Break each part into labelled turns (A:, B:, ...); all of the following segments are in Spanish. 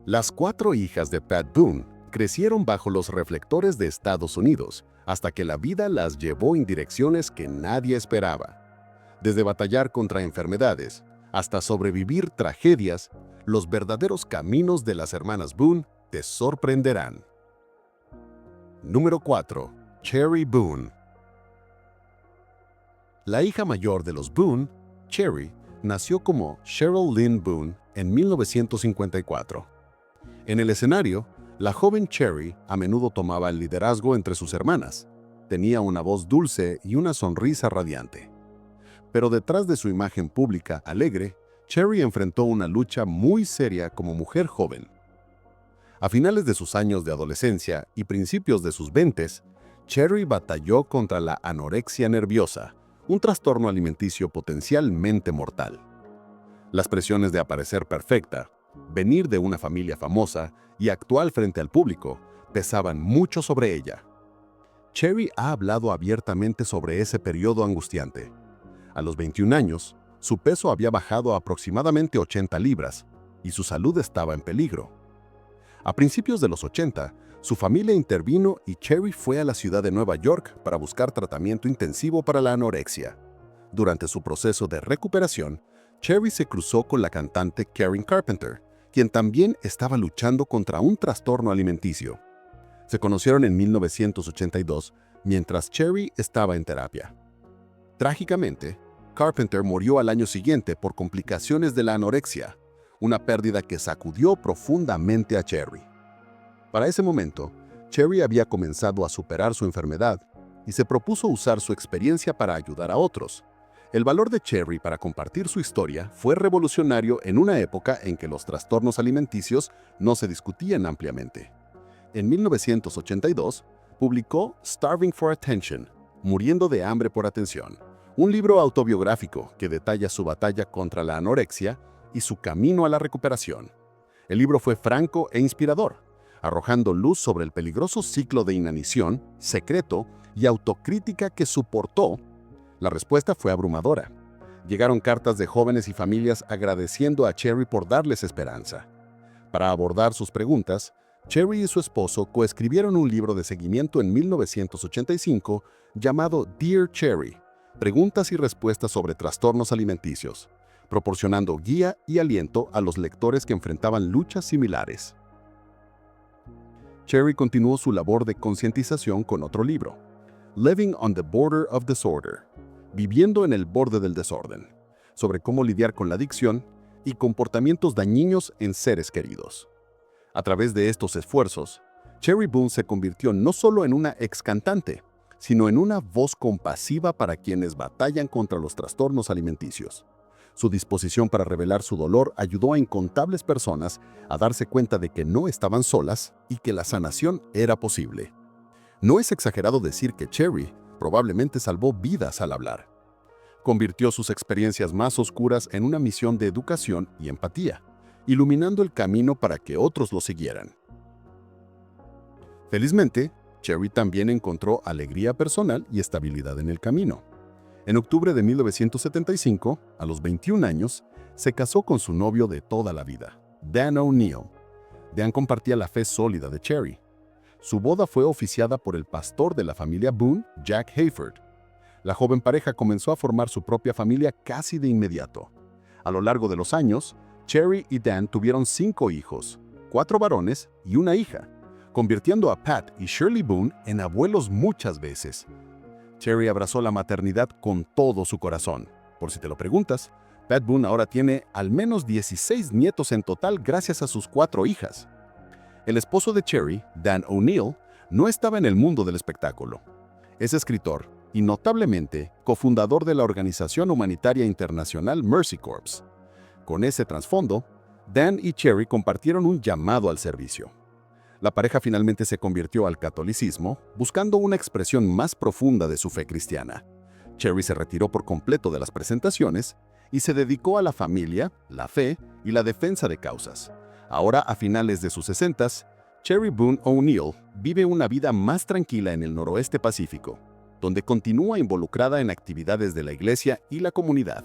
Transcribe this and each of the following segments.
A: Las 4 hijas de Pat Boone crecieron bajo los reflectores de Estados Unidos hasta que la vida las llevó en direcciones que nadie esperaba. Desde batallar contra enfermedades hasta sobrevivir tragedias, los verdaderos caminos de las hermanas Boone te sorprenderán. Número 4. Cherry Boone. La hija mayor de los Boone, Cherry, nació como Cheryl Lynn Boone en 1954. En el escenario, la joven Cherry a menudo tomaba el liderazgo entre sus hermanas. Tenía una voz dulce y una sonrisa radiante. Pero detrás de su imagen pública alegre, Cherry enfrentó una lucha muy seria como mujer joven. A finales de sus años de adolescencia y principios de sus 20s, Cherry batalló contra la anorexia nerviosa, un trastorno alimenticio potencialmente mortal. Las presiones de aparecer perfecta, venir de una familia famosa y actuar frente al público pesaban mucho sobre ella. Cherry ha hablado abiertamente sobre ese periodo angustiante. A los 21 años, su peso había bajado a aproximadamente 80 libras y su salud estaba en peligro. A principios de los 80, su familia intervino y Cherry fue a la ciudad de Nueva York para buscar tratamiento intensivo para la anorexia. Durante su proceso de recuperación, Cherry se cruzó con la cantante Karen Carpenter, quien también estaba luchando contra un trastorno alimenticio. Se conocieron en 1982 mientras Cherry estaba en terapia. Trágicamente, Carpenter murió al año siguiente por complicaciones de la anorexia, una pérdida que sacudió profundamente a Cherry. Para ese momento, Cherry había comenzado a superar su enfermedad y se propuso usar su experiencia para ayudar a otros. El valor de Cherry para compartir su historia fue revolucionario en una época en que los trastornos alimenticios no se discutían ampliamente. En 1982, publicó Starving for Attention, Muriendo de hambre por atención, un libro autobiográfico que detalla su batalla contra la anorexia y su camino a la recuperación. El libro fue franco e inspirador, arrojando luz sobre el peligroso ciclo de inanición, secreto y autocrítica que soportó. La respuesta fue abrumadora. Llegaron cartas de jóvenes y familias agradeciendo a Cherry por darles esperanza. Para abordar sus preguntas, Cherry y su esposo coescribieron un libro de seguimiento en 1985 llamado Dear Cherry, Preguntas y respuestas sobre trastornos alimenticios, proporcionando guía y aliento a los lectores que enfrentaban luchas similares. Cherry continuó su labor de concientización con otro libro, Living on the Border of Disorder, Viviendo en el borde del desorden, sobre cómo lidiar con la adicción y comportamientos dañinos en seres queridos. A través de estos esfuerzos, Cherry Boone se convirtió no solo en una ex cantante, sino en una voz compasiva para quienes batallan contra los trastornos alimenticios. Su disposición para revelar su dolor ayudó a incontables personas a darse cuenta de que no estaban solas y que la sanación era posible. No es exagerado decir que Cherry probablemente salvó vidas al hablar. Convirtió sus experiencias más oscuras en una misión de educación y empatía, iluminando el camino para que otros lo siguieran. Felizmente, Cherry también encontró alegría personal y estabilidad en el camino. En octubre de 1975, a los 21 años, se casó con su novio de toda la vida, Dan O'Neill. Dan compartía la fe sólida de Cherry. Su boda fue oficiada por el pastor de la familia Boone, Jack Hayford. La joven pareja comenzó a formar su propia familia casi de inmediato. A lo largo de los años, Cherry y Dan tuvieron 5 hijos, 4 varones y una hija, convirtiendo a Pat y Shirley Boone en abuelos muchas veces. Cherry abrazó la maternidad con todo su corazón. Por si te lo preguntas, Pat Boone ahora tiene al menos 16 nietos en total gracias a sus 4 hijas. El esposo de Cherry, Dan O'Neill, no estaba en el mundo del espectáculo. Es escritor y notablemente cofundador de la organización humanitaria internacional Mercy Corps. Con ese trasfondo, Dan y Cherry compartieron un llamado al servicio. La pareja finalmente se convirtió al catolicismo, buscando una expresión más profunda de su fe cristiana. Cherry se retiró por completo de las presentaciones y se dedicó a la familia, la fe y la defensa de causas. Ahora, a finales de sus 60s, Cherry Boone O'Neill vive una vida más tranquila en el noroeste pacífico, donde continúa involucrada en actividades de la iglesia y la comunidad.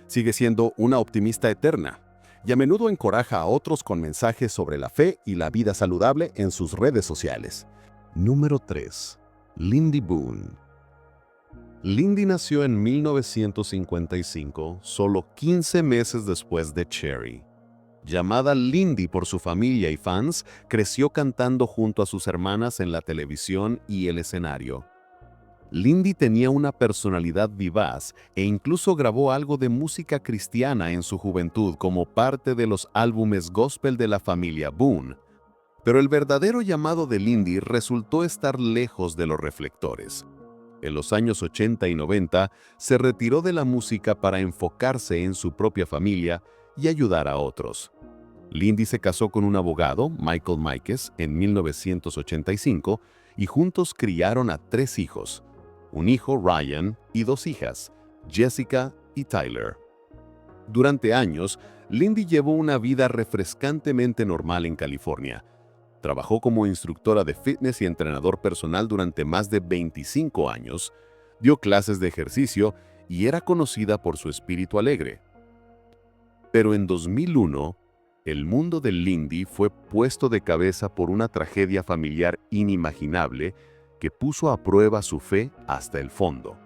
A: Sigue siendo una optimista eterna, y a menudo encoraja a otros con mensajes sobre la fe y la vida saludable en sus redes sociales. Número 3. Lindy Boone. Lindy nació en 1955, solo 15 meses después de Cherry. Llamada Lindy por su familia y fans, creció cantando junto a sus hermanas en la televisión y el escenario. Lindy tenía una personalidad vivaz e incluso grabó algo de música cristiana en su juventud como parte de los álbumes gospel de la familia Boone. Pero el verdadero llamado de Lindy resultó estar lejos de los reflectores. En los años 80 y 90 se retiró de la música para enfocarse en su propia familia y ayudar a otros. Lindy se casó con un abogado, Michael Mikes, en 1985 y juntos criaron a 3 hijos, un hijo, Ryan, y 2 hijas, Jessica y Tyler. Durante años, Lindy llevó una vida refrescantemente normal en California. Trabajó como instructora de fitness y entrenador personal durante más de 25 años, dio clases de ejercicio y era conocida por su espíritu alegre. Pero en 2001, el mundo de Lindy fue puesto de cabeza por una tragedia familiar inimaginable que puso a prueba su fe hasta el fondo.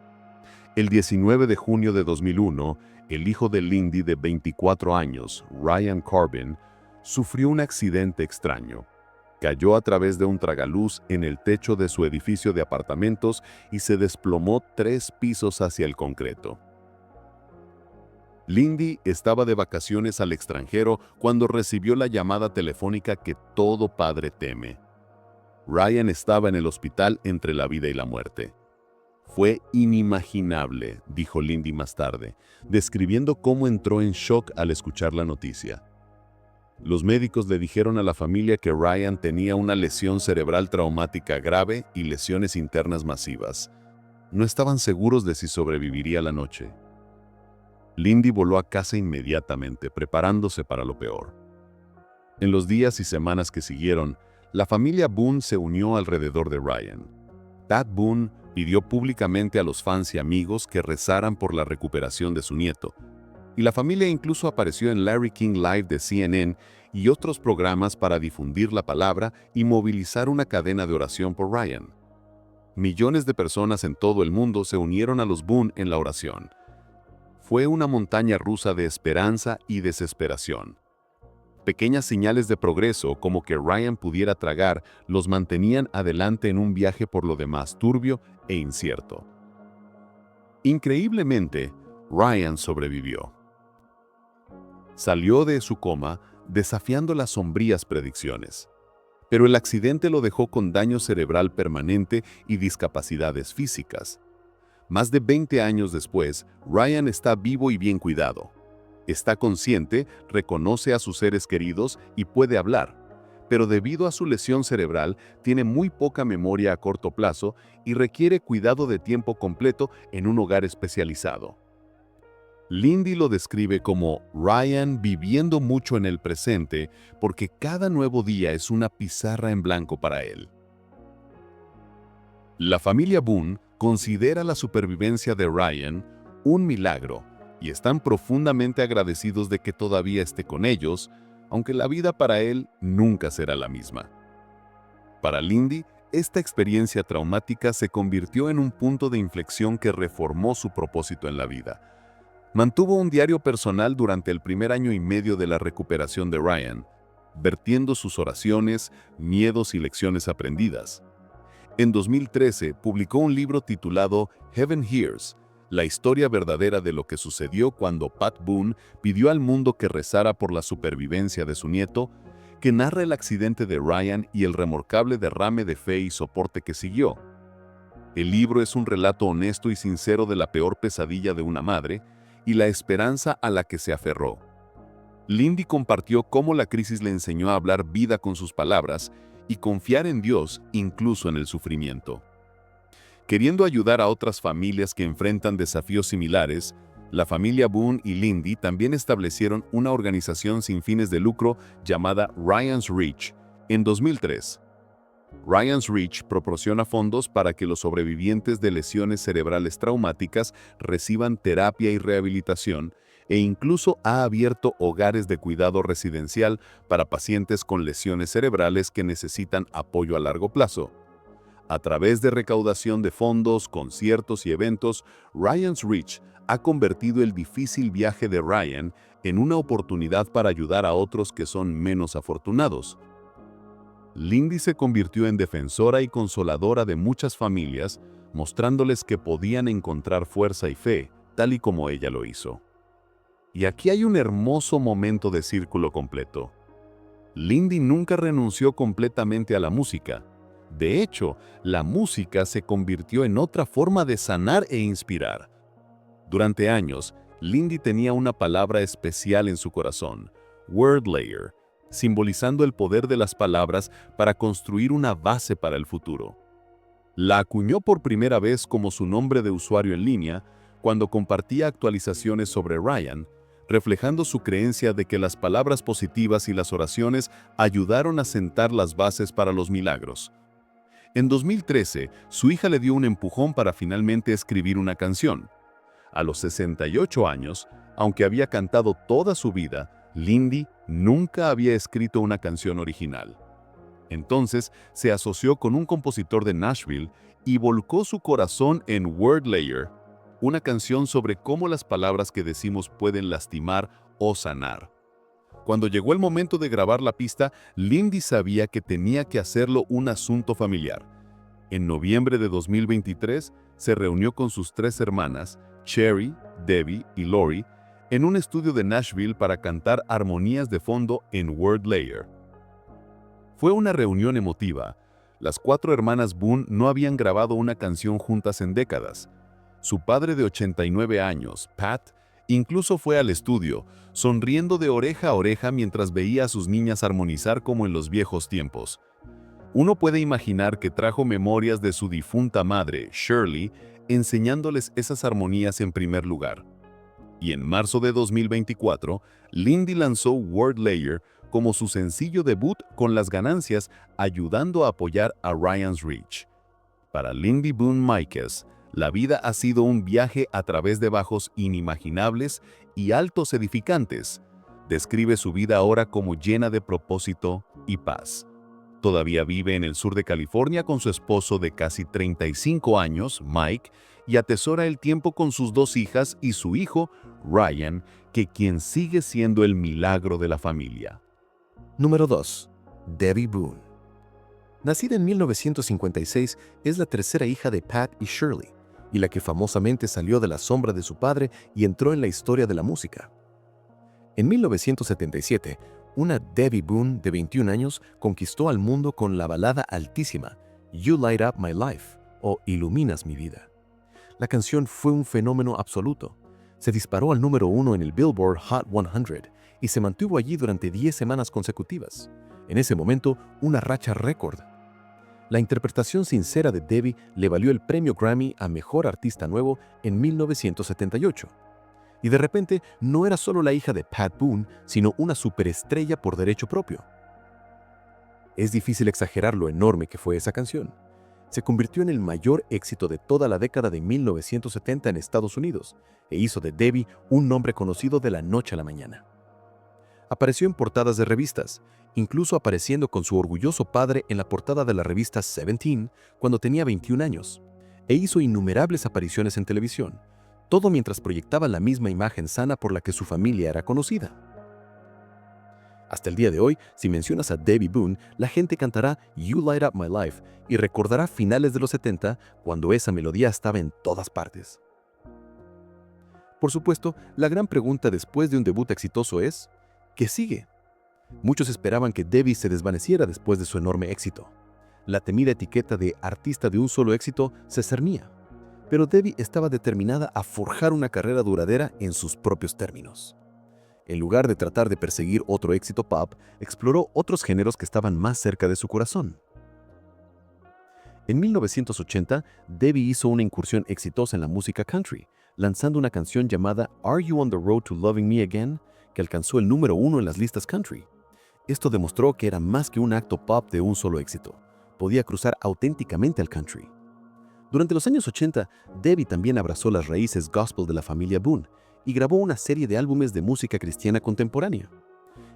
A: El 19 de junio de 2001, el hijo de Lindy de 24 años, Ryan Corbin, sufrió un accidente extraño. Cayó a través de un tragaluz en el techo de su edificio de apartamentos y se desplomó 3 pisos hacia el concreto. Lindy estaba de vacaciones al extranjero cuando recibió la llamada telefónica que todo padre teme. Ryan estaba en el hospital entre la vida y la muerte. Fue inimaginable, dijo Lindy más tarde, describiendo cómo entró en shock al escuchar la noticia. Los médicos le dijeron a la familia que Ryan tenía una lesión cerebral traumática grave y lesiones internas masivas. No estaban seguros de si sobreviviría la noche. Lindy voló a casa inmediatamente, preparándose para lo peor. En los días y semanas que siguieron, la familia Boone se unió alrededor de Ryan. Pat Boone pidió públicamente a los fans y amigos que rezaran por la recuperación de su nieto, y la familia incluso apareció en Larry King Live de CNN y otros programas para difundir la palabra y movilizar una cadena de oración por Ryan. Millones de personas en todo el mundo se unieron a los Boone en la oración. Fue una montaña rusa de esperanza y desesperación. Pequeñas señales de progreso, como que Ryan pudiera tragar, los mantenían adelante en un viaje por lo demás turbio e incierto. Increíblemente, Ryan sobrevivió. Salió de su coma desafiando las sombrías predicciones. Pero el accidente lo dejó con daño cerebral permanente y discapacidades físicas. Más de 20 años después, Ryan está vivo y bien cuidado. Está consciente, reconoce a sus seres queridos y puede hablar, pero debido a su lesión cerebral tiene muy poca memoria a corto plazo y requiere cuidado de tiempo completo en un hogar especializado. Lindy lo describe como Ryan viviendo mucho en el presente porque cada nuevo día es una pizarra en blanco para él. La familia Boone considera la supervivencia de Ryan un milagro y están profundamente agradecidos de que todavía esté con ellos, aunque la vida para él nunca será la misma. Para Lindy, esta experiencia traumática se convirtió en un punto de inflexión que reformó su propósito en la vida. Mantuvo un diario personal durante el primer año y medio de la recuperación de Ryan, vertiendo sus oraciones, miedos y lecciones aprendidas. En 2013 publicó un libro titulado Heaven Hears, la historia verdadera de lo que sucedió cuando Pat Boone pidió al mundo que rezara por la supervivencia de su nieto, que narra el accidente de Ryan y el remarcable derrame de fe y soporte que siguió. El libro es un relato honesto y sincero de la peor pesadilla de una madre y la esperanza a la que se aferró. Lindy compartió cómo la crisis le enseñó a hablar vida con sus palabras y confiar en Dios incluso en el sufrimiento. Queriendo ayudar a otras familias que enfrentan desafíos similares, la familia Boone y Lindy también establecieron una organización sin fines de lucro llamada Ryan's Reach en 2003. Ryan's Reach proporciona fondos para que los sobrevivientes de lesiones cerebrales traumáticas reciban terapia y rehabilitación, e incluso ha abierto hogares de cuidado residencial para pacientes con lesiones cerebrales que necesitan apoyo a largo plazo. A través de recaudación de fondos, conciertos y eventos, Ryan's Reach ha convertido el difícil viaje de Ryan en una oportunidad para ayudar a otros que son menos afortunados. Lindy se convirtió en defensora y consoladora de muchas familias, mostrándoles que podían encontrar fuerza y fe, tal y como ella lo hizo. Y aquí hay un hermoso momento de círculo completo. Lindy nunca renunció completamente a la música. De hecho, la música se convirtió en otra forma de sanar e inspirar. Durante años, Lindy tenía una palabra especial en su corazón, Word Layer, simbolizando el poder de las palabras para construir una base para el futuro. La acuñó por primera vez como su nombre de usuario en línea cuando compartía actualizaciones sobre Ryan, reflejando su creencia de que las palabras positivas y las oraciones ayudaron a sentar las bases para los milagros. En 2013, su hija le dio un empujón para finalmente escribir una canción. A los 68 años, aunque había cantado toda su vida, Lindy nunca había escrito una canción original. Entonces, se asoció con un compositor de Nashville y volcó su corazón en Word Layer, una canción sobre cómo las palabras que decimos pueden lastimar o sanar. Cuando llegó el momento de grabar la pista, Lindy sabía que tenía que hacerlo un asunto familiar. En noviembre de 2023, se reunió con sus 3 hermanas, Cherry, Debbie y Lori, en un estudio de Nashville para cantar armonías de fondo en Word Layer. Fue una reunión emotiva. Las 4 hermanas Boone no habían grabado una canción juntas en décadas. Su padre de 89 años, Pat, incluso fue al estudio, sonriendo de oreja a oreja mientras veía a sus niñas armonizar como en los viejos tiempos. Uno puede imaginar que trajo memorias de su difunta madre, Shirley, enseñándoles esas armonías en primer lugar. Y en marzo de 2024, Lindy lanzó Word Layer como su sencillo debut con las ganancias ayudando a apoyar a Ryan's Reach. Para Lindy Boone Míquez, la vida ha sido un viaje a través de bajos inimaginables y altos edificantes. Describe su vida ahora como llena de propósito y paz. Todavía vive en el sur de California con su esposo de casi 35 años, Mike, y atesora el tiempo con sus 2 hijas y su hijo, Ryan, quien sigue siendo el milagro de la familia.
B: Número 2. Debbie Boone. Nacida en 1956, es la tercera hija de Pat y Shirley, y la que famosamente salió de la sombra de su padre y entró en la historia de la música. En 1977, una Debbie Boone de 21 años conquistó al mundo con la balada altísima You Light Up My Life, o Iluminas mi vida. La canción fue un fenómeno absoluto. Se disparó al número 1 en el Billboard Hot 100 y se mantuvo allí durante 10 semanas consecutivas. En ese momento, una racha récord. La interpretación sincera de Debbie le valió el premio Grammy a Mejor Artista Nuevo en 1978. Y de repente, no era solo la hija de Pat Boone, sino una superestrella por derecho propio. Es difícil exagerar lo enorme que fue esa canción. Se convirtió en el mayor éxito de toda la década de 1970 en Estados Unidos e hizo de Debbie un nombre conocido de la noche a la mañana. Apareció en portadas de revistas, incluso apareciendo con su orgulloso padre en la portada de la revista Seventeen cuando tenía 21 años, e hizo innumerables apariciones en televisión, todo mientras proyectaba la misma imagen sana por la que su familia era conocida. Hasta el día de hoy, si mencionas a Debbie Boone, la gente cantará You Light Up My Life y recordará finales de los 70 cuando esa melodía estaba en todas partes. Por supuesto, la gran pregunta después de un debut exitoso es, ¿qué sigue? Muchos esperaban que Debbie se desvaneciera después de su enorme éxito. La temida etiqueta de artista de un solo éxito se cernía, pero Debbie estaba determinada a forjar una carrera duradera en sus propios términos. En lugar de tratar de perseguir otro éxito pop, exploró otros géneros que estaban más cerca de su corazón. En 1980, Debbie hizo una incursión exitosa en la música country, lanzando una canción llamada Are You on the Road to Loving Me Again?, que alcanzó el número 1 en las listas country. Esto demostró que era más que un acto pop de un solo éxito. Podía cruzar auténticamente al country. Durante los años 80, Debbie también abrazó las raíces gospel de la familia Boone y grabó una serie de álbumes de música cristiana contemporánea.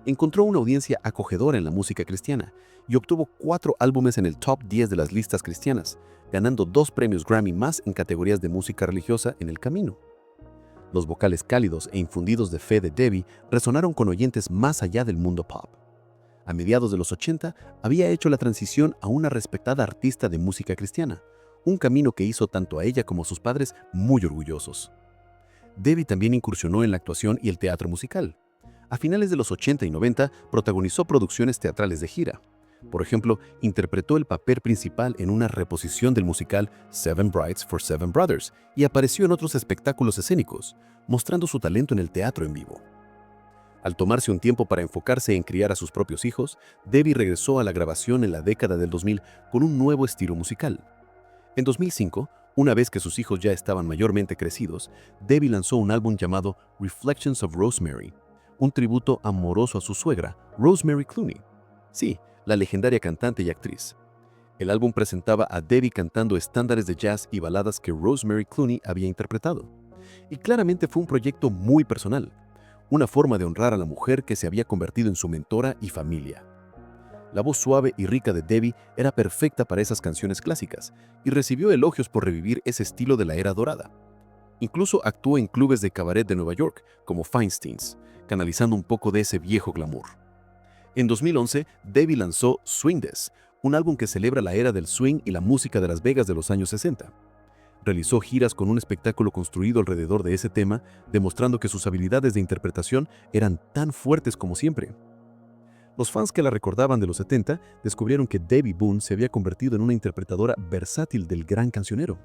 B: Encontró una audiencia acogedora en la música cristiana y obtuvo 4 álbumes en el top 10 de las listas cristianas, ganando 2 premios Grammy más en categorías de música religiosa en el camino. Los vocales cálidos e infundidos de fe de Debbie resonaron con oyentes más allá del mundo pop. A mediados de los 80, había hecho la transición a una respetada artista de música cristiana, un camino que hizo tanto a ella como a sus padres muy orgullosos. Debbie también incursionó en la actuación y el teatro musical. A finales de los 80 y 90, protagonizó producciones teatrales de gira. Por ejemplo, interpretó el papel principal en una reposición del musical Seven Brides for Seven Brothers y apareció en otros espectáculos escénicos, mostrando su talento en el teatro en vivo. Al tomarse un tiempo para enfocarse en criar a sus propios hijos, Debbie regresó a la grabación en la década del 2000 con un nuevo estilo musical. En 2005, una vez que sus hijos ya estaban mayormente crecidos, Debbie lanzó un álbum llamado Reflections of Rosemary, un tributo amoroso a su suegra, Rosemary Clooney. Sí, la legendaria cantante y actriz. El álbum presentaba a Debbie cantando estándares de jazz y baladas que Rosemary Clooney había interpretado. Y claramente fue un proyecto muy personal, una forma de honrar a la mujer que se había convertido en su mentora y familia. La voz suave y rica de Debbie era perfecta para esas canciones clásicas y recibió elogios por revivir ese estilo de la era dorada. Incluso actuó en clubes de cabaret de Nueva York, como Feinstein's, canalizando un poco de ese viejo glamour. En 2011, Debbie lanzó Swing This, un álbum que celebra la era del swing y la música de Las Vegas de los años 60. Realizó giras con un espectáculo construido alrededor de ese tema, demostrando que sus habilidades de interpretación eran tan fuertes como siempre. Los fans que la recordaban de los 70 descubrieron que Debbie Boone se había convertido en una interpretadora versátil del gran cancionero.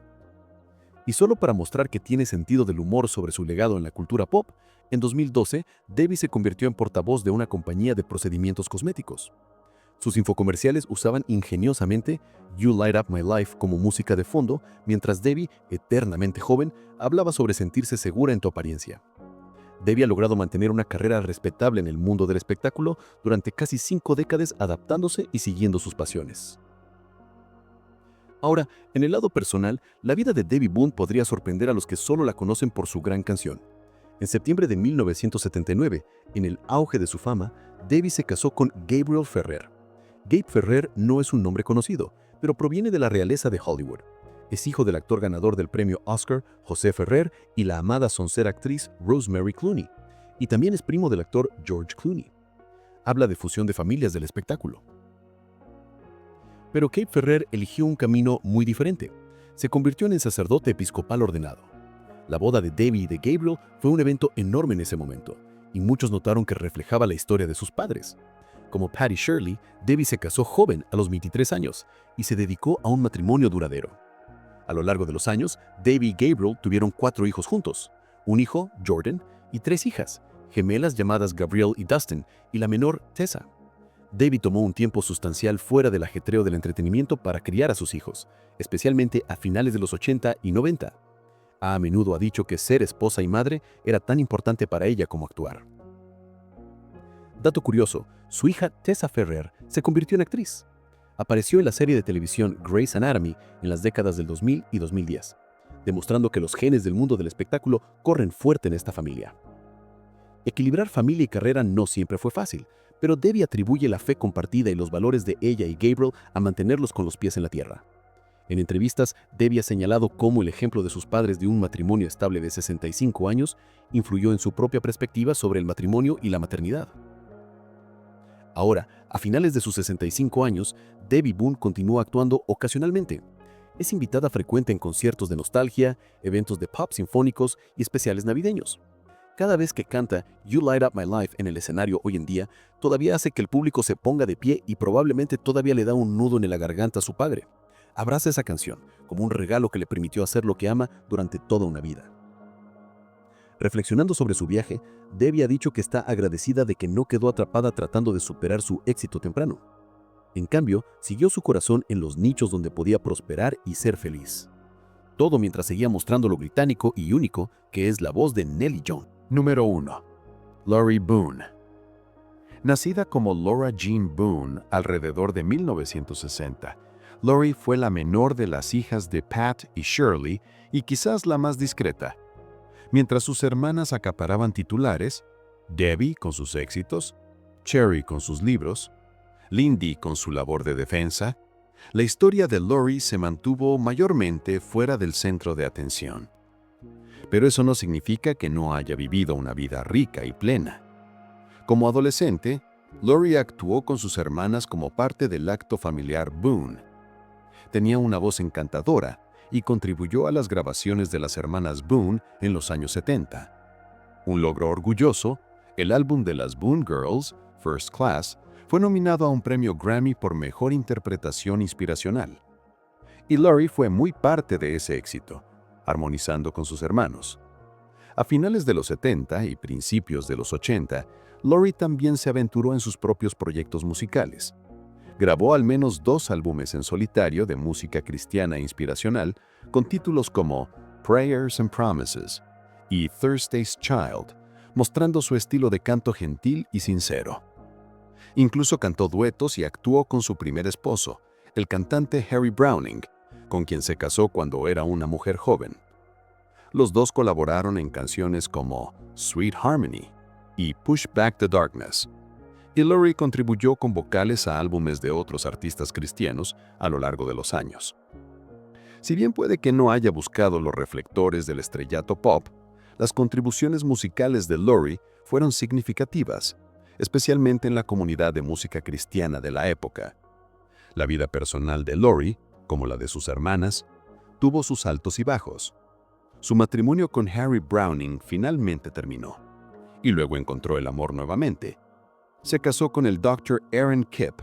B: Y solo para mostrar que tiene sentido del humor sobre su legado en la cultura pop, en 2012, Debbie se convirtió en portavoz de una compañía de procedimientos cosméticos. Sus infocomerciales usaban ingeniosamente You Light Up My Life como música de fondo, mientras Debbie, eternamente joven, hablaba sobre sentirse segura en tu apariencia. Debbie ha logrado mantener una carrera respetable en el mundo del espectáculo durante casi 5 décadas, adaptándose y siguiendo sus pasiones. Ahora, en el lado personal, la vida de Debbie Boone podría sorprender a los que solo la conocen por su gran canción. En septiembre de 1979, en el auge de su fama, Debbie se casó con Gabriel Ferrer. Gabe Ferrer no es un nombre conocido, pero proviene de la realeza de Hollywood. Es hijo del actor ganador del premio Oscar, José Ferrer, y la amada soncera actriz Rosemary Clooney. Y también es primo del actor George Clooney. Habla de fusión de familias del espectáculo. Pero Gabe Ferrer eligió un camino muy diferente. Se convirtió en el sacerdote episcopal ordenado. La boda de Debbie y de Gabriel fue un evento enorme en ese momento, y muchos notaron que reflejaba la historia de sus padres. Como Pat y Shirley, Debbie se casó joven a los 23 años y se dedicó a un matrimonio duradero. A lo largo de los años, Debbie y Gabriel tuvieron 4 hijos juntos, un hijo, Jordan, y 3 hijas, gemelas llamadas Gabrielle y Dustin, y la menor, Tessa. Debbie tomó un tiempo sustancial fuera del ajetreo del entretenimiento para criar a sus hijos, especialmente a finales de los 80 y 90. A menudo ha dicho que ser esposa y madre era tan importante para ella como actuar. Dato curioso, su hija Tessa Ferrer se convirtió en actriz. Apareció en la serie de televisión Grey's Anatomy en las décadas del 2000 y 2010, demostrando que los genes del mundo del espectáculo corren fuerte en esta familia. Equilibrar familia y carrera no siempre fue fácil, pero Debbie atribuye la fe compartida y los valores de ella y Gabriel a mantenerlos con los pies en la tierra. En entrevistas, Debbie ha señalado cómo el ejemplo de sus padres de un matrimonio estable de 65 años influyó en su propia perspectiva sobre el matrimonio y la maternidad. Ahora, a finales de sus 65 años, Debbie Boone continúa actuando ocasionalmente. Es invitada frecuente en conciertos de nostalgia, eventos de pop sinfónicos y especiales navideños. Cada vez que canta You Light Up My Life en el escenario hoy en día, todavía hace que el público se ponga de pie y probablemente todavía le da un nudo en la garganta a su padre. Abraza esa canción como un regalo que le permitió hacer lo que ama durante toda una vida. Reflexionando sobre su viaje, Debbie ha dicho que está agradecida de que no quedó atrapada tratando de superar su éxito temprano. En cambio, siguió su corazón en los nichos donde podía prosperar y ser feliz. Todo mientras seguía mostrando lo británico y único que es la voz de Nellie Young.
C: Número 1. Lori Boone. Nacida como Laura Jean Boone alrededor de 1960, Lori fue la menor de las hijas de Pat y Shirley y quizás la más discreta. Mientras sus hermanas acaparaban titulares, Debbie con sus éxitos, Cherry con sus libros, Lindy con su labor de defensa, la historia de Lori se mantuvo mayormente fuera del centro de atención. Pero eso no significa que no haya vivido una vida rica y plena. Como adolescente, Lori actuó con sus hermanas como parte del acto familiar Boone. Tenía una voz encantadora y contribuyó a las grabaciones de las hermanas Boone en los años 70. Un logro orgulloso, el álbum de las Boone Girls, First Class, fue nominado a un premio Grammy por Mejor Interpretación Inspiracional. Y Lori fue muy parte de ese éxito, armonizando con sus hermanos. A finales de los 70 y principios de los 80, Lori también se aventuró en sus propios proyectos musicales. Grabó al menos 2 álbumes en solitario de música cristiana e inspiracional con títulos como Prayers and Promises y Thursday's Child, mostrando su estilo de canto gentil y sincero. Incluso cantó duetos y actuó con su primer esposo, el cantante Harry Browning, con quien se casó cuando era una mujer joven. Los dos colaboraron en canciones como Sweet Harmony y Push Back the Darkness. Y Lori contribuyó con vocales a álbumes de otros artistas cristianos a lo largo de los años. Si bien puede que no haya buscado los reflectores del estrellato pop, las contribuciones musicales de Lori fueron significativas, especialmente en la comunidad de música cristiana de la época. La vida personal de Lori, como la de sus hermanas, tuvo sus altos y bajos. Su matrimonio con Harry Browning finalmente terminó, y luego encontró el amor nuevamente. Se casó con el Dr. Aaron Kipp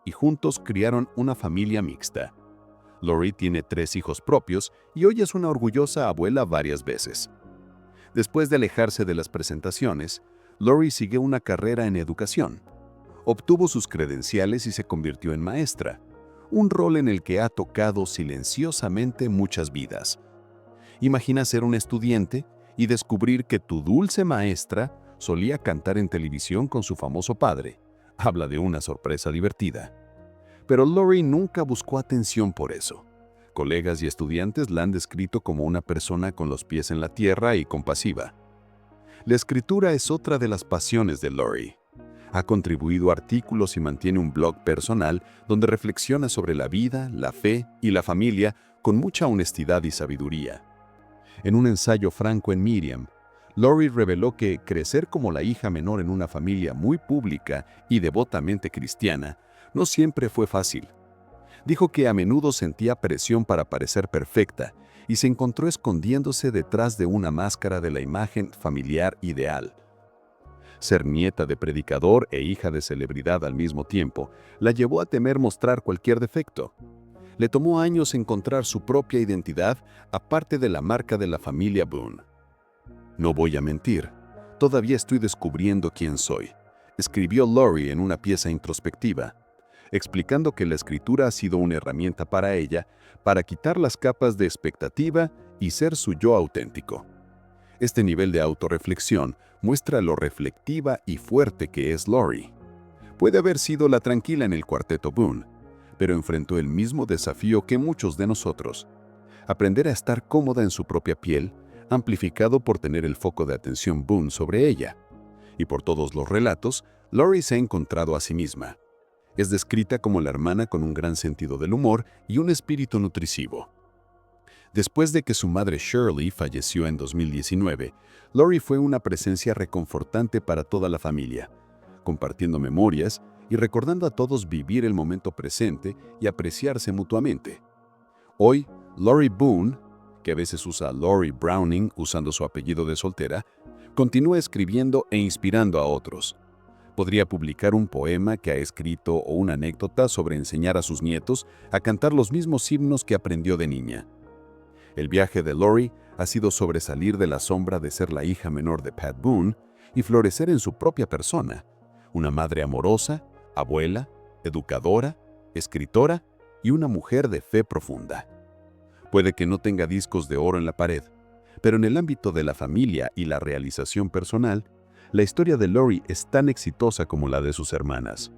C: y juntos criaron una familia mixta. Lori tiene 3 hijos propios y hoy es una orgullosa abuela varias veces. Después de alejarse de las presentaciones, Lori siguió una carrera en educación. Obtuvo sus credenciales y se convirtió en maestra, un rol en el que ha tocado silenciosamente muchas vidas. Imagina ser un estudiante y descubrir que tu dulce maestra solía cantar en televisión con su famoso padre. Habla de una sorpresa divertida. Pero Lori nunca buscó atención por eso. Colegas y estudiantes la han descrito como una persona con los pies en la tierra y compasiva. La escritura es otra de las pasiones de Lori. Ha contribuido a artículos y mantiene un blog personal donde reflexiona sobre la vida, la fe y la familia con mucha honestidad y sabiduría. En un ensayo franco en Medium, Lori reveló que crecer como la hija menor en una familia muy pública y devotamente cristiana no siempre fue fácil. Dijo que a menudo sentía presión para parecer perfecta y se encontró escondiéndose detrás de una máscara de la imagen familiar ideal. Ser nieta de predicador e hija de celebridad al mismo tiempo la llevó a temer mostrar cualquier defecto. Le tomó años encontrar su propia identidad aparte de la marca de la familia Boone. No voy a mentir, todavía estoy descubriendo quién soy, escribió Lori en una pieza introspectiva, explicando que la escritura ha sido una herramienta para ella para quitar las capas de expectativa y ser su yo auténtico. Este nivel de autorreflexión muestra lo reflectiva y fuerte que es Lori. Puede haber sido la tranquila en el cuarteto Boone, pero enfrentó el mismo desafío que muchos de nosotros: aprender a estar cómoda en su propia piel, amplificado por tener el foco de atención Boone sobre ella. Y por todos los relatos, Lori se ha encontrado a sí misma. Es descrita como la hermana con un gran sentido del humor y un espíritu nutritivo. Después de que su madre Shirley falleció en 2019, Lori fue una presencia reconfortante para toda la familia, compartiendo memorias y recordando a todos vivir el momento presente y apreciarse mutuamente. Hoy, Lori Boone, que a veces usa Lori Browning usando su apellido de soltera, continúa escribiendo e inspirando a otros. Podría publicar un poema que ha escrito o una anécdota sobre enseñar a sus nietos a cantar los mismos himnos que aprendió de niña. El viaje de Lori ha sido sobresalir de la sombra de ser la hija menor de Pat Boone y florecer en su propia persona, una madre amorosa, abuela, educadora, escritora y una mujer de fe profunda. Puede que no tenga discos de oro en la pared, pero en el ámbito de la familia y la realización personal, la historia de Lori es tan exitosa como la de sus hermanas.